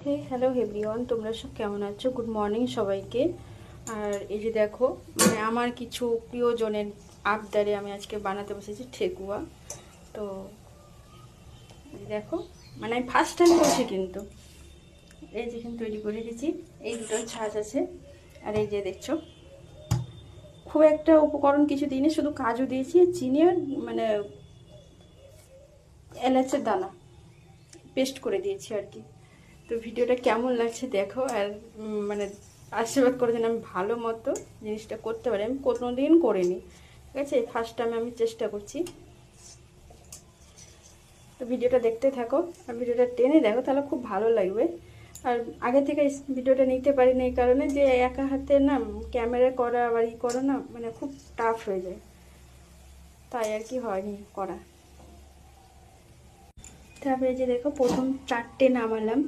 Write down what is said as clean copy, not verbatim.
হে hello everyone, তোমরা সব কেমন আছো? গুড মর্নিং সবাইকে। আর এই যে দেখো, মানে আমার কিছু প্রিয়জনের আবদারে আমি আজকে বানাতে বসেছি ঠেকুয়া। তো এই দেখো, মানে আমি ফার্স্ট টাইম করছি, কিন্তু এই যে কিন্তু তৈরি করে রেখেছি। এই দুটো ছাঁচ আছে, আর এই যে দেখছো খুব একটা উপকরণ কিছু দিইনি, শুধু কাজু দিয়েছি, চিনি আর মানে এলাচের দানা পেস্ট করে দিয়েছি আর কি। তো ভিডিওটা কেমন লাগছে দেখো, আর মানে আশীর্বাদ করে যেন আমি ভালো মতো জিনিসটা করতে পারি। আমি কোনোদিন করিনি, ঠিক আছে, ফার্স্ট টাইম আমি চেষ্টা করছি। তো ভিডিওটা দেখতে থাকো, আর ভিডিওটা টেনে দেখো, তাহলে খুব ভালো লাগবে। আর আগে থেকে ভিডিওটা নিতে পারিনি এই কারণে যে একা হাতে না ক্যামেরা করা আবার করা না, মানে খুব টাফ হয়ে যায়, তাই আর কি হয়নি করা। তারপরে যে দেখো প্রথম 4টে নামালাম।